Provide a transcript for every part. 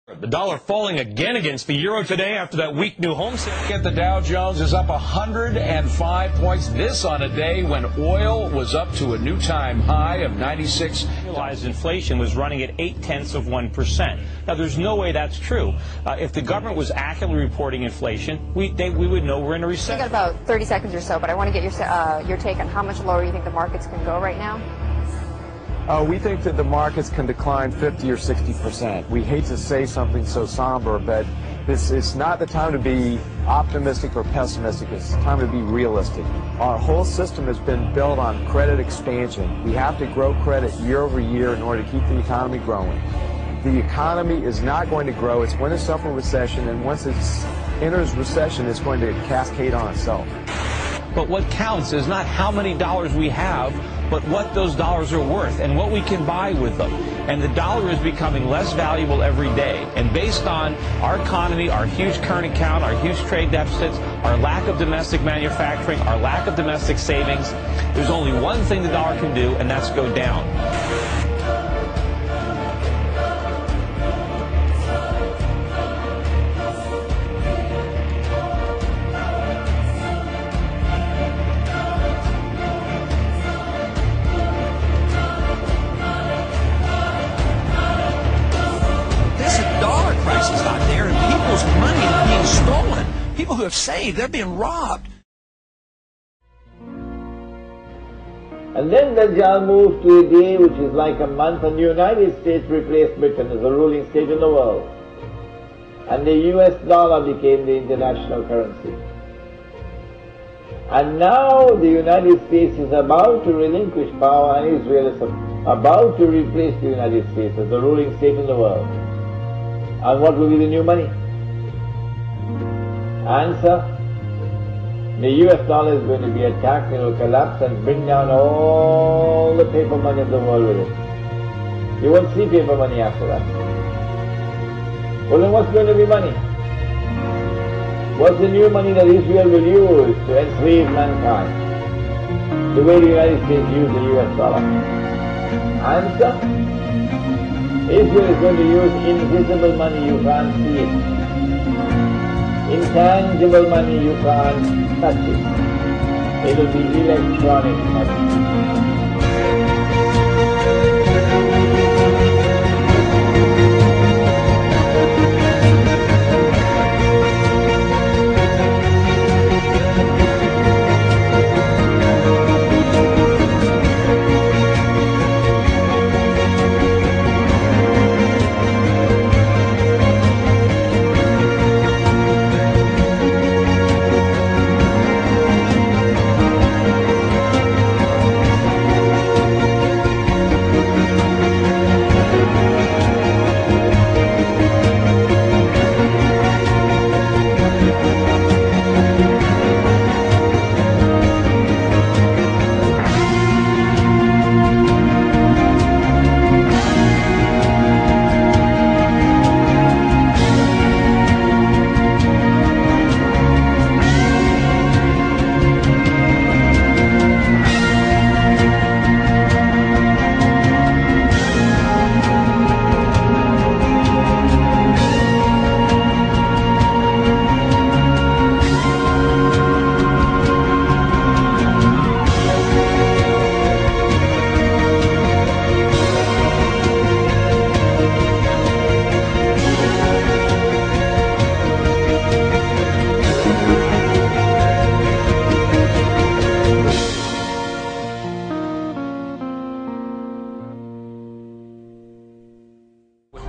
The dollar falling again against the euro today after that weak new home sale. The Dow Jones is up 105 points. This on a day when oil was up to a new time high of 96. Realized inflation was running at 0.8%. Now, there's no way that's true. If the government was accurately reporting inflation, we would know we're in a recession. I got about 30 seconds or so, but I want to get your take on how much lower you think the markets can go right now. We think that the markets can decline 50 or 60%. We hate to say something so somber, but it's not the time to be optimistic or pessimistic. It's the time to be realistic. Our whole system has been built on credit expansion. We have to grow credit year over year in order to keep the economy growing. The economy is not going to grow. It's going to suffer recession, and once it enters recession, it's going to cascade on itself. But what counts is not how many dollars we have, but what those dollars are worth and what we can buy with them. And the dollar is becoming less valuable every day. And based on our economy, our huge current account, our huge trade deficits, our lack of domestic manufacturing, our lack of domestic savings, there's only one thing the dollar can do, and that's go down. People who have saved, they're being robbed. And then Dajjal moved to a day which is like a month, and the United States replaced Britain as the ruling state in the world. And the US dollar became the international currency. And now the United States is about to relinquish power, and Israel is about to replace the United States as the ruling state in the world. And what will be the new money? Answer: the US dollar is going to be attacked, it will collapse and bring down all the paper money of the world with it. You won't see paper money after that. Well, then what's going to be money? What's the new money that Israel will use to enslave mankind? The way the United States used the US dollar. Answer: Israel is going to use invisible money, you can't see it. Intangible money, you can't touch it. It will be electronic money.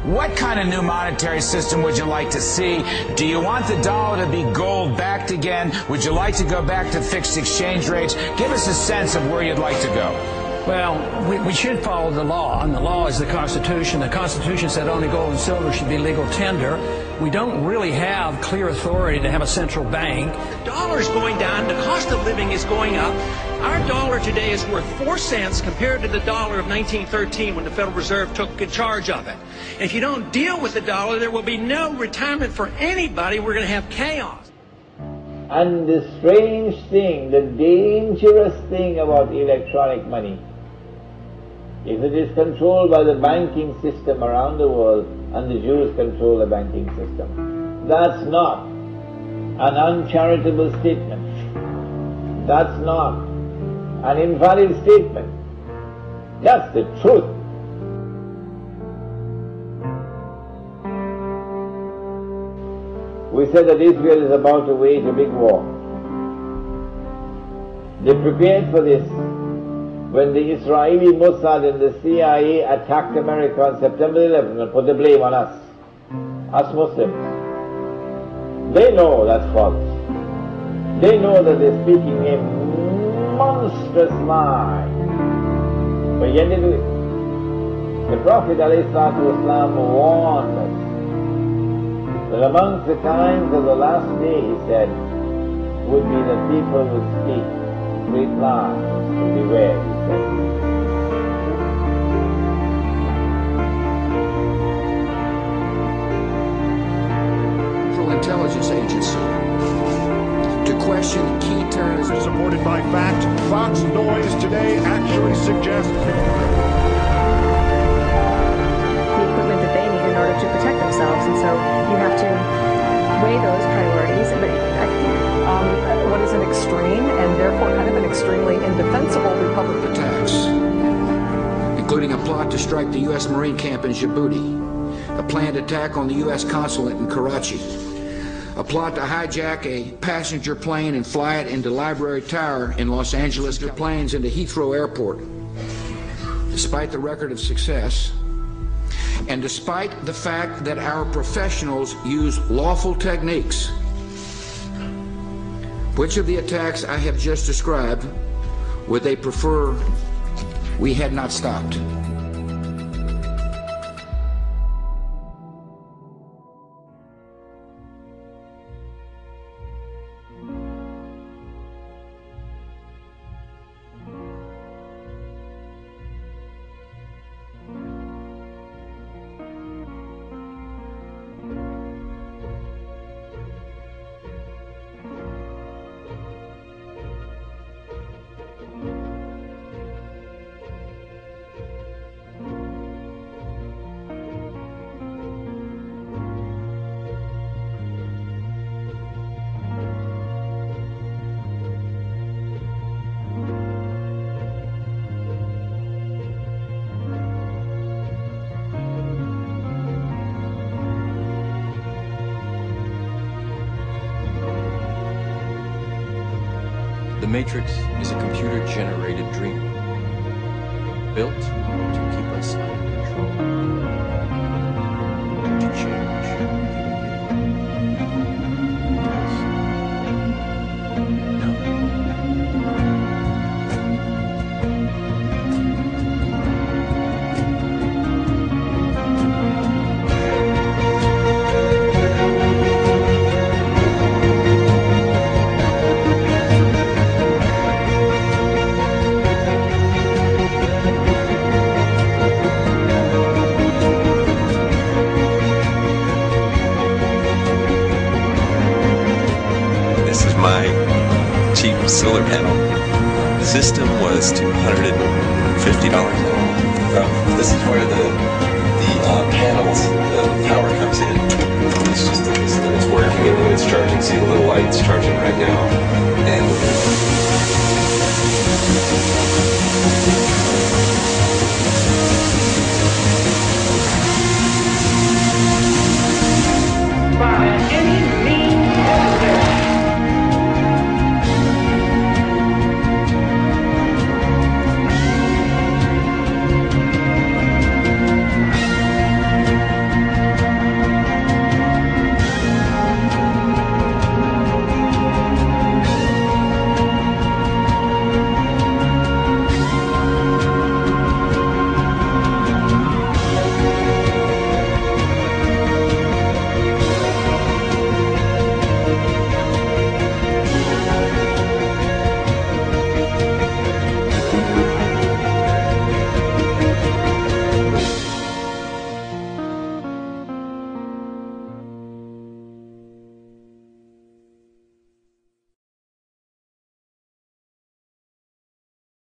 What kind of new monetary system would you like to see? Do you want the dollar to be gold backed again? Would you like to go back to fixed exchange rates? Give us a sense of where you'd like to go. Well, we should follow the law, and the law is the Constitution. The Constitution said only gold and silver should be legal tender. We don't really have clear authority to have a central bank. The dollar is going down, the cost of living is going up. Our dollar today is worth 4 cents compared to the dollar of 1913 when the Federal Reserve took charge of it. And if you don't deal with the dollar, there will be no retirement for anybody. We're going to have chaos. And the strange thing, the dangerous thing about electronic money is it is controlled by the banking system around the world, and the Jews control the banking system. That's not an uncharitable statement. That's not an invalid statement. That's the truth. We said that Israel is about to wage a big war. They prepared for this when the Israeli Mossad and the CIA attacked America on September 11th and put the blame on us Muslims. They know that's false. They know that they're speaking a monstrous lie. But yet they do it. The Prophet ﷺ warned us that amongst the times of the last day, he said, would be that people would speak great lies. So beware, he said. Intelligence Agency to question key terms. Supported by fact, Fox Noise today actually suggests the equipment that they need in order to protect themselves, and so you have to weigh those priorities. But I think what is an extreme and therefore kind of an extremely indefensible Republican attacks, including a plot to strike the U.S. Marine camp in Djibouti, a planned attack on the U.S. consulate in Karachi, a plot to hijack a passenger plane and fly it into Library Tower in Los Angeles, their planes into Heathrow Airport. Despite the record of success, and despite the fact that our professionals use lawful techniques, which of the attacks I have just described would they prefer we had not stopped? The Matrix is a computer-generated dream, built to keep us under control, to change my cheap solar panel. The system was $250. This is where the panels, the power comes in. It's just it's working and it's charging. See the little lights charging right now. And